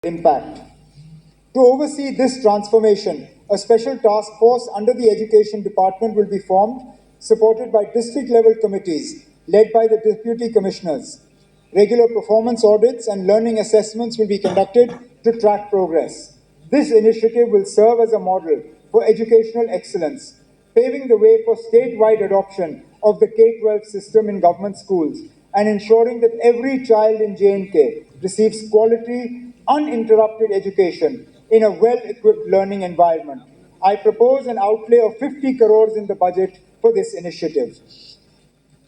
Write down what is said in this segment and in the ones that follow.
impact. To oversee this transformation, a special task force under the Education Department will be formed, supported by district-level committees led by the Deputy Commissioners. Regular performance audits and learning assessments will be conducted to track progress. This initiative will serve as a model for educational excellence, paving the way for statewide adoption of the K-12 system in government schools and ensuring that every child in J&K receives quality, uninterrupted education in a well-equipped learning environment. I propose an outlay of 50 crores in the budget for this initiative.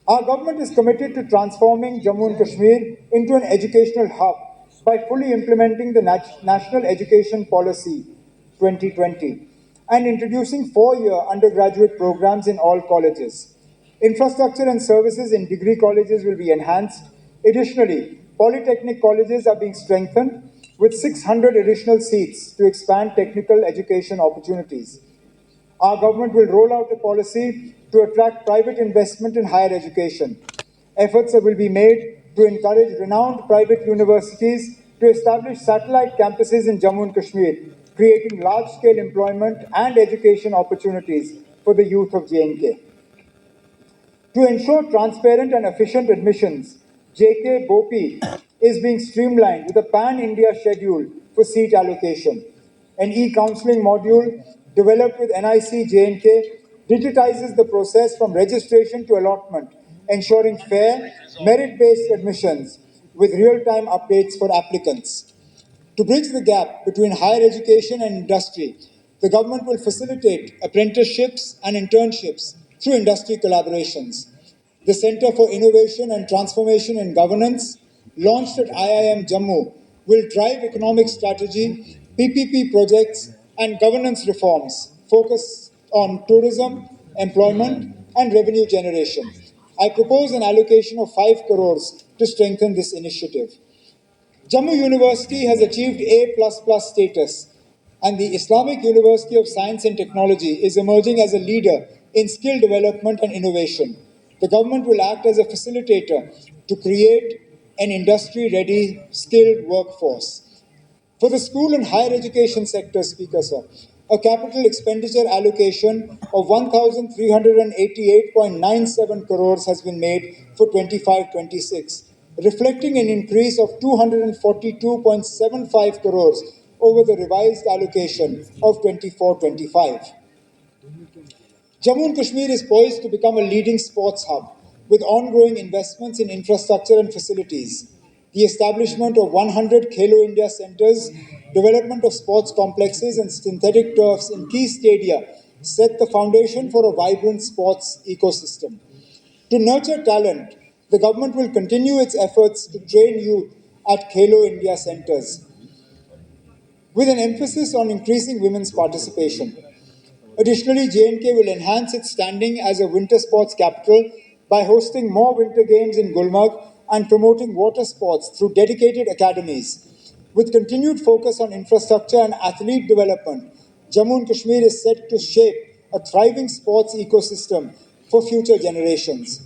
Our government is committed to transforming Jammu and Kashmir into an educational hub by fully implementing the National Education Policy 2020 and introducing 4-year undergraduate programs in all colleges. Infrastructure and services in degree colleges will be enhanced. Additionally, polytechnic colleges are being strengthened with 600 additional seats to expand technical education opportunities. Our government will roll out a policy to attract private investment in higher education. Efforts will be made to encourage renowned private universities to establish satellite campuses in Jammu and Kashmir, creating large-scale employment and education opportunities for the youth of J&K. To ensure transparent and efficient admissions, JK BOPI is being streamlined with a pan-India schedule for seat allocation. An e-counseling module developed with NIC J&K digitizes the process from registration to allotment, ensuring fair, merit-based admissions with real-time updates for applicants. To bridge the gap between higher education and industry, the government will facilitate apprenticeships and internships through industry collaborations. The Center for Innovation and Transformation in Governance, launched at IIM Jammu, will drive economic strategy, PPP projects, and governance reforms focused on tourism, employment, and revenue generation. I propose an allocation of 5 crores to strengthen this initiative. Jammu University has achieved A++ status, and the Islamic University of Science and Technology is emerging as a leader in skill development and innovation. The government will act as a facilitator to create an industry-ready, skilled workforce. For the school and higher education sector, Speaker Sir, a capital expenditure allocation of 1,388.97 crores has been made for 25-26, reflecting an increase of 242.75 crores over the revised allocation of 24-25. Jammu and Kashmir is poised to become a leading sports hub with ongoing investments in infrastructure and facilities. The establishment of 100 Khelo India centers, development of sports complexes and synthetic turfs in key stadia set the foundation for a vibrant sports ecosystem. To nurture talent, the government will continue its efforts to train youth at Khelo India centers, with an emphasis on increasing women's participation. Additionally, J&K will enhance its standing as a winter sports capital by hosting more winter games in Gulmarg and promoting water sports through dedicated academies. With continued focus on infrastructure and athlete development, Jammu and Kashmir is set to shape a thriving sports ecosystem for future generations.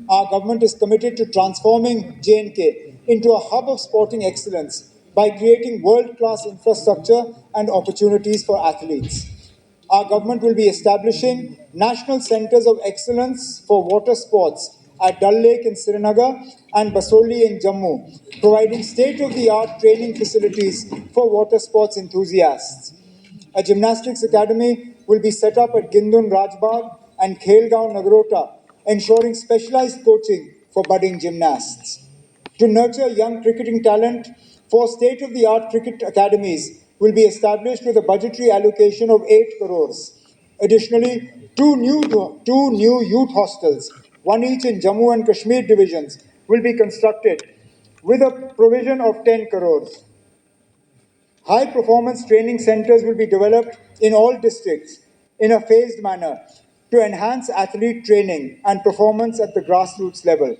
Our government is committed to transforming J&K into a hub of sporting excellence by creating world-class infrastructure and opportunities for athletes. Our government will be establishing national centers of excellence for water sports at Dal Lake in Srinagar and Basoli in Jammu, providing state-of-the-art training facilities for water sports enthusiasts. A gymnastics academy will be set up at Gindun Rajbagh and Khelgaon Nagrota, ensuring specialized coaching for budding gymnasts. To nurture young cricketing talent, 4 state-of-the-art cricket academies will be established with a budgetary allocation of 8 crores. Additionally, two new youth hostels, one each in Jammu and Kashmir divisions, will be constructed with a provision of 10 crores. High-performance training centers will be developed in all districts in a phased manner to enhance athlete training and performance at the grassroots level.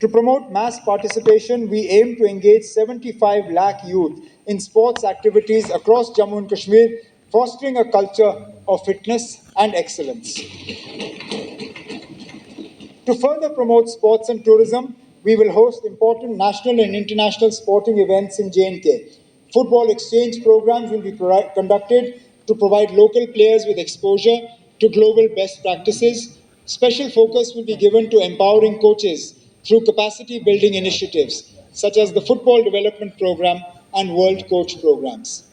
To promote mass participation, we aim to engage 75 lakh youth in sports activities across Jammu and Kashmir, fostering a culture of fitness and excellence. To further promote sports and tourism, we will host important national and international sporting events in J&K. Football exchange programs will be conducted to provide local players with exposure to global best practices. Special focus will be given to empowering coaches through capacity building initiatives such as the Football Development Program and World Coach programs.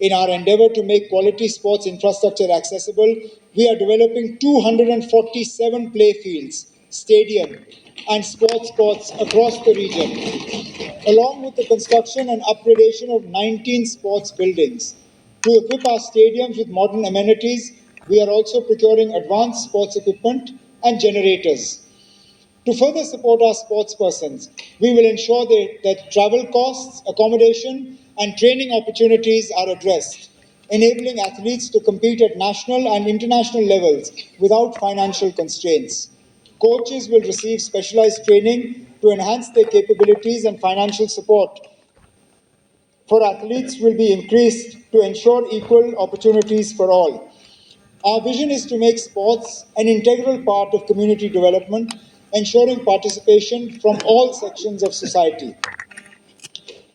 In our endeavor to make quality sports infrastructure accessible, we are developing 247 playfields, stadium, and sports courts across the region, along with the construction and upgradation of 19 sports buildings. To equip our stadiums with modern amenities, we are also procuring advanced sports equipment and generators. To further support our sportspersons, we will ensure that travel costs, accommodation, and training opportunities are addressed, enabling athletes to compete at national and international levels without financial constraints. Coaches will receive specialized training to enhance their capabilities, and financial support for athletes will be increased to ensure equal opportunities for all. Our vision is to make sports an integral part of community development, ensuring participation from all sections of society.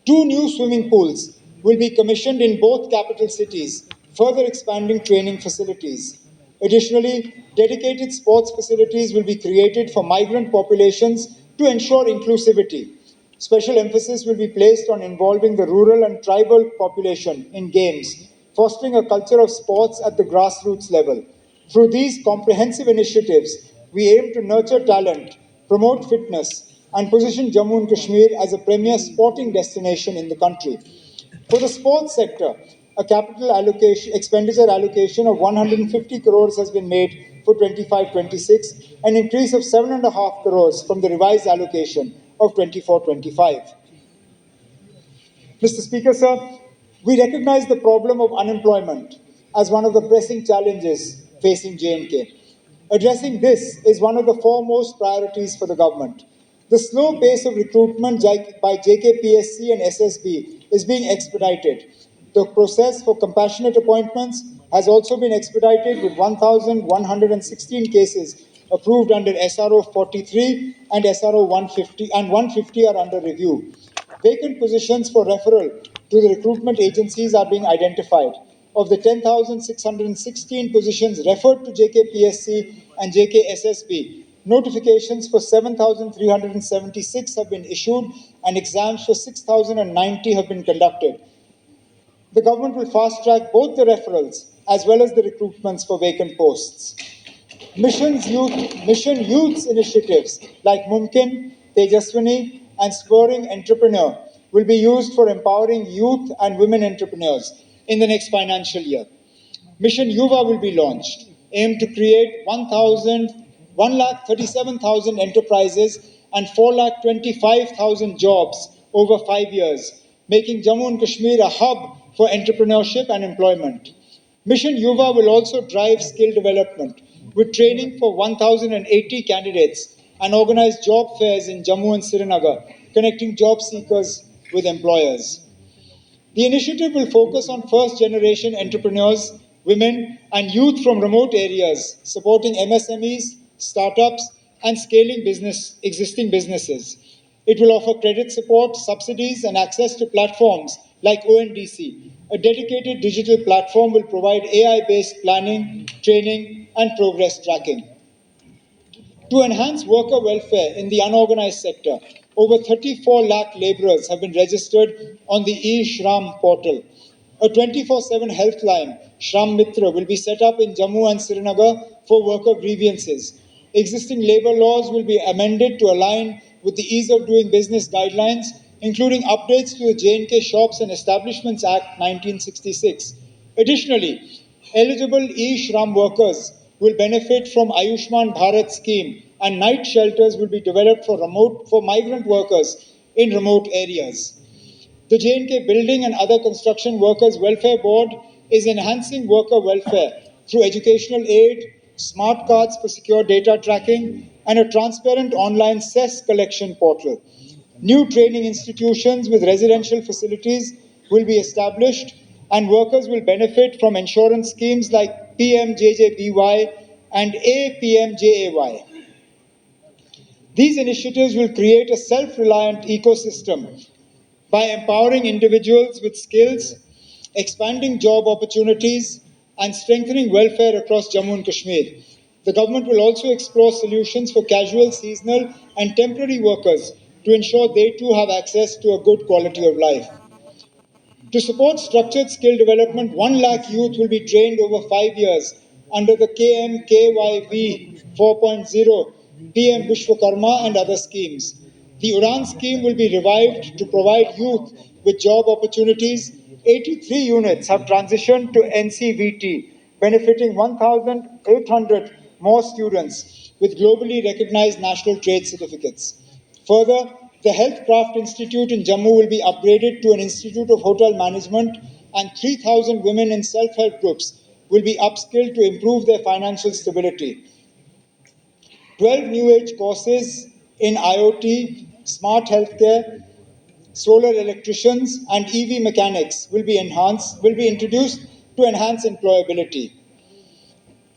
2 new swimming pools will be commissioned in both capital cities, further expanding training facilities. Additionally, dedicated sports facilities will be created for migrant populations to ensure inclusivity. Special emphasis will be placed on involving the rural and tribal population in games, fostering a culture of sports at the grassroots level. Through these comprehensive initiatives, we aim to nurture talent, promote fitness, and position Jammu and Kashmir as a premier sporting destination in the country. For the sports sector, a capital expenditure allocation of 150 crores has been made for 25-26, an increase of 7.5 crores from the revised allocation of 24-25. Mr. Speaker, sir, we recognize the problem of unemployment as one of the pressing challenges facing J&K. Addressing this is one of the foremost priorities for the government. The slow pace of recruitment by JKPSC and SSB is being expedited. The process for compassionate appointments has also been expedited, with 1,116 cases approved under SRO 43 and SRO 150, and 150 are under review. Vacant positions for referral to the recruitment agencies are being identified. Of the 10,616 positions referred to JKPSC and JKSSB, notifications for 7,376 have been issued and exams for 6,090 have been conducted. The government will fast-track both the referrals as well as the recruitments for vacant posts. Mission Youth's initiatives like Mumkin, Tejaswini, and Spurring Entrepreneur will be used for empowering youth and women entrepreneurs in the next financial year. Mission Yuva will be launched, aimed to create 1,37,000 enterprises and 4,25,000 jobs over 5 years, making Jammu and Kashmir a hub for entrepreneurship and employment. Mission Yuva will also drive skill development with training for 1,080 candidates and organize job fairs in Jammu and Srinagar, connecting job seekers with employers. The initiative will focus on first-generation entrepreneurs, women, and youth from remote areas, supporting MSMEs, startups, and scaling existing businesses. It will offer credit support, subsidies, and access to platforms like ONDC. A dedicated digital platform will provide AI-based planning, training, and progress tracking. To enhance worker welfare in the unorganized sector, over 34 lakh laborers have been registered on the e-Shram portal. A 24/7 health line, Shram Mitra, will be set up in Jammu and Srinagar for worker grievances. Existing labor laws will be amended to align with the Ease of Doing Business guidelines, including updates to the J&K Shops and Establishments Act 1966. Additionally, eligible e-Shram workers will benefit from Ayushman Bharat scheme, and night shelters will be developed for migrant workers in remote areas. The J&K Building and Other Construction Workers Welfare Board is enhancing worker welfare through educational aid, smart cards for secure data tracking, and a transparent online cess collection portal. New training institutions with residential facilities will be established, and workers will benefit from insurance schemes like PMJJBY and APMJAY. These initiatives will create a self-reliant ecosystem by empowering individuals with skills, expanding job opportunities, and strengthening welfare across Jammu and Kashmir. The government will also explore solutions for casual, seasonal, and temporary workers to ensure they too have access to a good quality of life. To support structured skill development, 1 lakh youth will be trained over 5 years under the KMKYV 4.0, PM Vishwakarma and other schemes. The Udan scheme will be revived to provide youth with job opportunities. 83 units have transitioned to NCVT, benefiting 1,800 more students with globally recognized national trade certificates. Further, the Health Craft Institute in Jammu will be upgraded to an Institute of Hotel Management, and 3,000 women in self-help groups will be upskilled to improve their financial stability. 12 new age courses in IoT, smart healthcare, solar electricians, and EV mechanics will be introduced to enhance employability.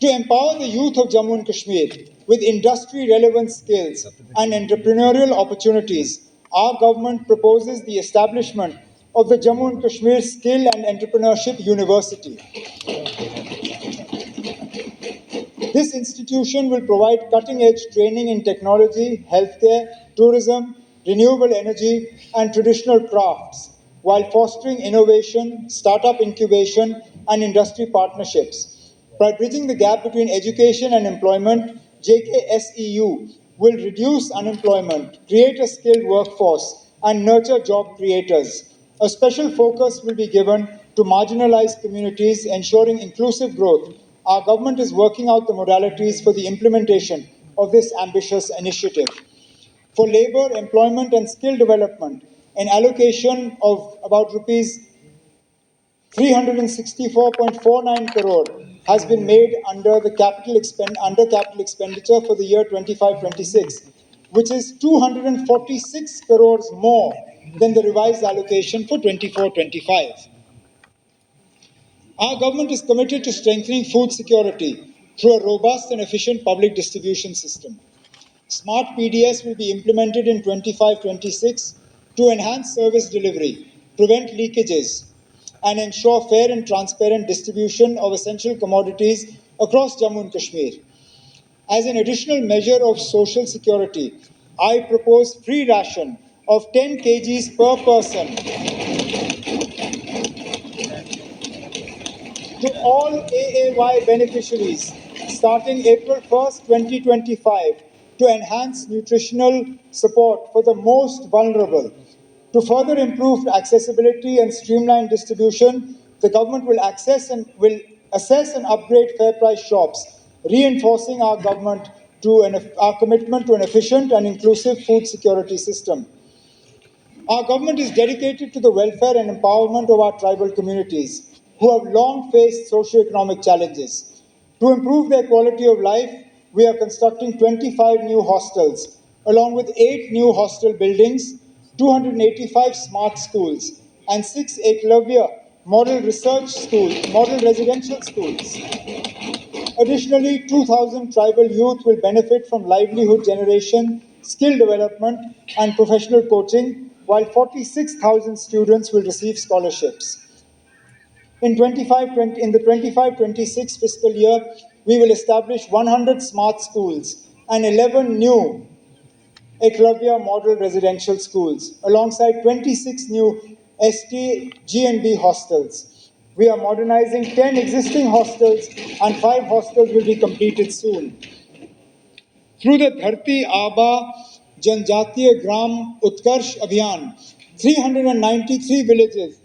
To empower the youth of Jammu and Kashmir with industry-relevant skills and entrepreneurial opportunities, our government proposes the establishment of the Jammu and Kashmir Skill and Entrepreneurship University. This institution will provide cutting-edge training in technology, healthcare, tourism, renewable energy, and traditional crafts, while fostering innovation, startup incubation, and industry partnerships. By bridging the gap between education and employment, JKSEU will reduce unemployment, create a skilled workforce, and nurture job creators. A special focus will be given to marginalized communities, ensuring inclusive growth. Our government is working out the modalities for the implementation of this ambitious initiative. For labor, employment, and skill development, an allocation of about rupees 364.49 crore has been made under capital expenditure for the year 25-26, which is 246 crores more than the revised allocation for 24-25. Our government is committed to strengthening food security through a robust and efficient public distribution system. Smart PDS will be implemented in 25-26 to enhance service delivery, prevent leakages, and ensure fair and transparent distribution of essential commodities across Jammu and Kashmir. As an additional measure of social security, I propose free ration of 10 kgs per person to all AAY beneficiaries starting April 1st, 2025 to enhance nutritional support for the most vulnerable. To further improve accessibility and streamline distribution, the government will assess and upgrade fair price shops, reinforcing our commitment to an efficient and inclusive food security system. Our government is dedicated to the welfare and empowerment of our tribal communities who have long faced socio-economic challenges. To improve their quality of life, we are constructing 25 new hostels, along with 8 new hostel buildings, 285 smart schools, and 6 Eklavya model residential schools. Additionally, 2,000 tribal youth will benefit from livelihood generation, skill development, and professional coaching, while 46,000 students will receive scholarships. In the 25-26 fiscal year, we will establish 100 smart schools and 11 new Eklavya model residential schools, alongside 26 new ST GNB hostels. We are modernizing 10 existing hostels, and 5 hostels will be completed soon. Through the Dharti Aba Janjatiya Gram Utkarsh Abhiyan, 393 villages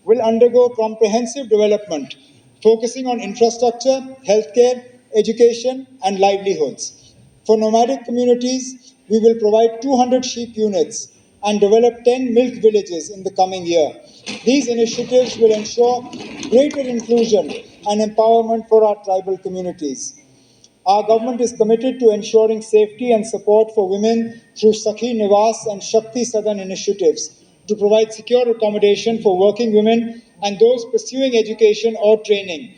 will undergo comprehensive development, focusing on infrastructure, healthcare, education, and livelihoods. For nomadic communities, we will provide 200 sheep units and develop 10 milk villages in the coming year. These initiatives will ensure greater inclusion and empowerment for our tribal communities. Our government is committed to ensuring safety and support for women through Sakhi Nivas and Shakti Sadan initiatives to provide secure accommodation for working women and those pursuing education or training.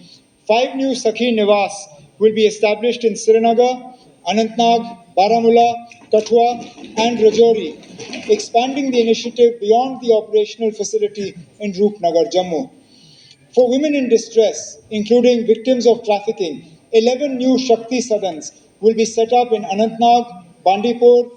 5 new Sakhi Nivas will be established in Srinagar, Anantnag, Baramulla, Kathua, and Rajouri, expanding the initiative beyond the operational facility in Roopnagar, Jammu. For women in distress, including victims of trafficking, 11 new Shakti Sadans will be set up in Anantnag, Bandipur,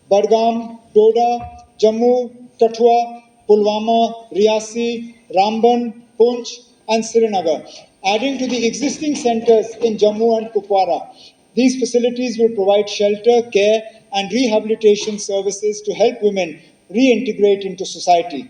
Badgam, Doda, Jammu, Kathua, Pulwama, Riyasi, Ramban, Poonch, and Srinagar, adding to the existing centers in Jammu and Kupwara. These facilities will provide shelter, care, and rehabilitation services to help women reintegrate into society.